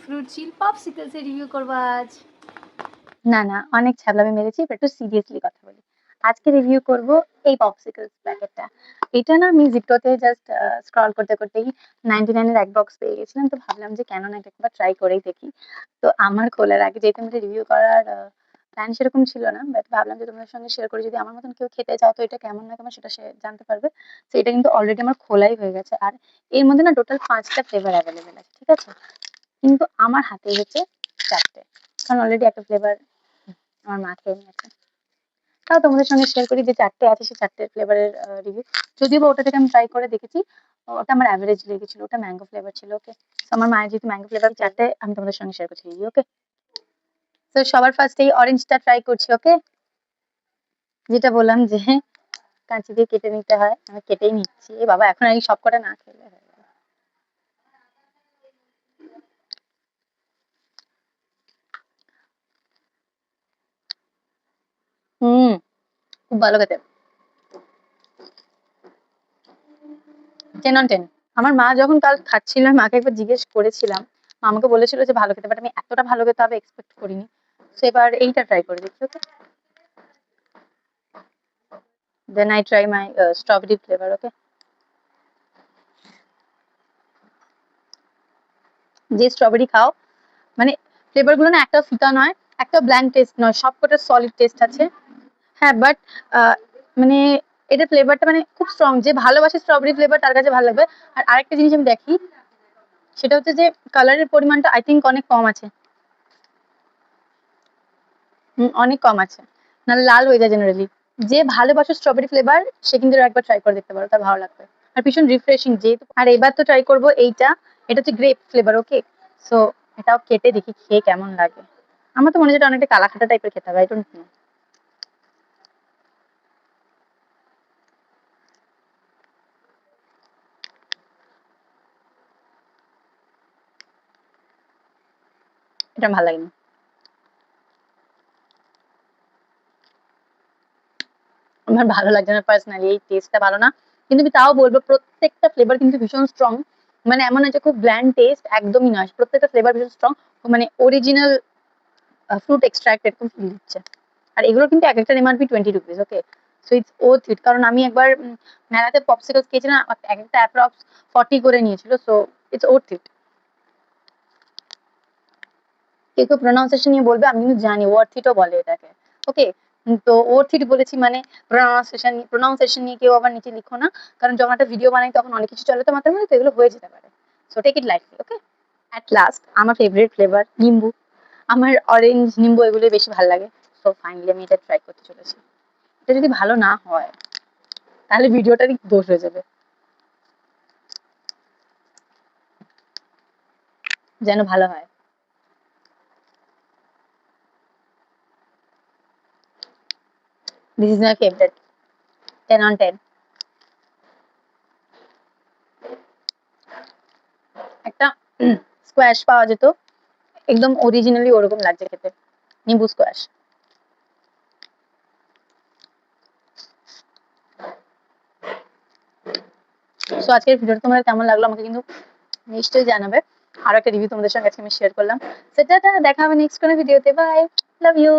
Fruit চিল popsicles এর review করব আজ। না অনেক ছ্যাবলামি মেরেছি, একটু সিরিয়াসলি কথা বলি। আজকে রিভিউ করব এই পপসিকলস প্যাকেটটা। এটা না আমি জিপ্টোতে জাস্ট স্ক্রল করতে করতেই 99 এর এক বক্স পেয়ে গেছিলাম, তো ভাবলাম যে কেন না এটা একবার ট্রাই করেই দেখি। তো আমার খোলার আগে যেহেতু আমি রিভিউ করার প্ল্যান সেরকম ছিল না, বাট ভাবলাম যে তোমাদের সঙ্গে শেয়ার করি, যদি আমার মতন কেউ খেতে চাও তো এটা কেমন না কেমন সেটা সে জানতে পারবে। তো এটা কিন্তু অলরেডি আমার খোলাই হয়ে গেছে, আর এর মধ্যে না টোটাল 5টা ফ্লেভার অ্যাভেলেবেল আছে, ঠিক আছে? কিন্তু আমার হাতে হচ্ছে 4টে, কারণ অলরেডি একটা ফ্লেভার আমার মা খেয়ে নিয়েছে। তাও তোমাদের সঙ্গে শেয়ার করি যে 4টে আছে, সেই 4টে ফ্লেভারের রিভিউ। যদিও বা ওটা থেকে আমি ট্রাই করে দেখেছি, ওটা আমার অ্যাভারেজ লেগেছিল, ওটা ম্যাঙ্গো ফ্লেভার ছিল। ওকে, আমার মায়ের যেহেতু ম্যাঙ্গো ফ্লেভার 4টে আমি তোমাদের সঙ্গে শেয়ার করছি রিভিউ। ওকে, তো সবার ফার্স্ট এই অরেঞ্জটা ট্রাই করছি। ওকে, যেটা বললাম যে কাঁচি দিয়ে কেটে নিতে হয়, আমি কেটেই নিচ্ছি। এ বাবা, এখন এই সবকটা না খেলে হয়। হুম, খুব ভালো খেতে, 10 on 10। আমার মা যখন কাল খাচ্ছিল, মাকে একবার জিজ্ঞেস করেছিলাম, মা আমাকে বলেছিল যে ভালো খেতে, বাট আমি এতটা ভালো খেতে হবে এক্সপেক্ট করিনি। তো এবার এইটা ট্রাই করে দেখি। Okay, then I try my strawberry flavour. Okay, যে স্ট্রবেরি খাও, মানে ফ্লেভার গুলো না একটা ফিকা নয়, একটা ব্ল্যাঙ্ক টেস্ট নয়, সবকটা সলিড টেস্ট আছে। হ্যাঁ, বাট মানে এটা ফ্লেভারটা মানে খুব স্ট্রং, যে ভালোবাসে স্ট্রবেরি ফ্লেভার তার কাছে ভালো লাগবে। আর আরেকটা জিনিস আমি দেখি, সেটা হচ্ছে যে কালারের পরিমাণটা আই থিঙ্ক অনেক কম আছে। অনেক কম আছে, নাহলে লাল হয়ে যায় জেনারেলি। যে ভালোবাসে স্ট্রবেরি ফ্লেভার সে কিন্তু একবার ট্রাই করে দেখতে পারো, তার ভালো লাগবে। আর ভীষণ রিফ্রেশিং যেহেতু। আর এবার তো ট্রাই করবো এইটা, এটা হচ্ছে গ্রেপ ফ্লেভার। ওকে, সো এটাও কেটে দেখি খেয়ে কেমন লাগে। আমার তো মনে হয় এটা অনেকটা কালাখাটা টাইপের খেতে হবে, আই ডোন্ট নো। এটা ভালো লাগেনি, আমার ভালো লাগছে না পার্সোনালি, এই টেস্টটা ভালো না। কিন্তু আমি তাও বলবো প্রত্যেকটা ফ্লেভার কিন্তু ভীষণ স্ট্রং। মানে এমন আছে খুব ব্ল্যান্ড টেস্ট একদমই নয়, প্রত্যেকটা ফ্লেভার ভীষণ স্ট্রং, মানে অরিজিনাল ফ্রুট এক্সট্রাক্ট এরকম ফিল দিচ্ছে। আর এগুলো কিন্তু এক একটা MRP 20 rupees. Okay, so it's worth it, কারণ আমি একবার মেলাতে পপসিকলস খেয়েছিলাম, এক একটা অ্যাপ্রক্স 40 করে নিয়েছিল, সো ইটস ওর্থ ইট। কেউ কেউ প্রোনাউন্সিয়েশন নিয়ে বলবে, আমি কিন্তু জানি ওয়ার্থ ইটও বলে এটাকে। ওকে, তো ওয়ার্থ ইট বলেছি মানে প্রোনাউন্সিয়েশন নিয়ে কেউ আবার নিচে লিখো না, কারণ যখন একটা ভিডিও বানাই তখন অনেক কিছু চলে তো মাথার মধ্যে, তো এগুলো হয়ে যেতে পারে। So take it lightly. Okay, at last আমার ফেভারিট ফ্লেভার নিম্বু। আমার অরেঞ্জ নিম্বু এগুলো বেশি ভালো লাগে। সো ফাইনালি আমি এটা ট্রাই করতে চলেছি। এটা যদি ভালো না হয় তাহলে ভিডিওটারই দোষ হয়ে যাবে, যেন ভালো হয়। This is my favourite, 10 on 10। একটা স্কোয়াশ পাওয়া যেত, একদম অরিজিনালি ওরকম লাগছে খেতে, নিম্বু স্কোয়াশ। সো আজকের ভিডিওটা তোমাদের কেমন লাগলো আমাকে কিন্তু নিশ্চয়ই জানাবে। আরো একটা রিভিউ তোমাদের সঙ্গে আজকে আমি শেয়ার করলাম, সেটা দেখা হবে নেক্সট কোনো ভিডিওতে। Bye, love you.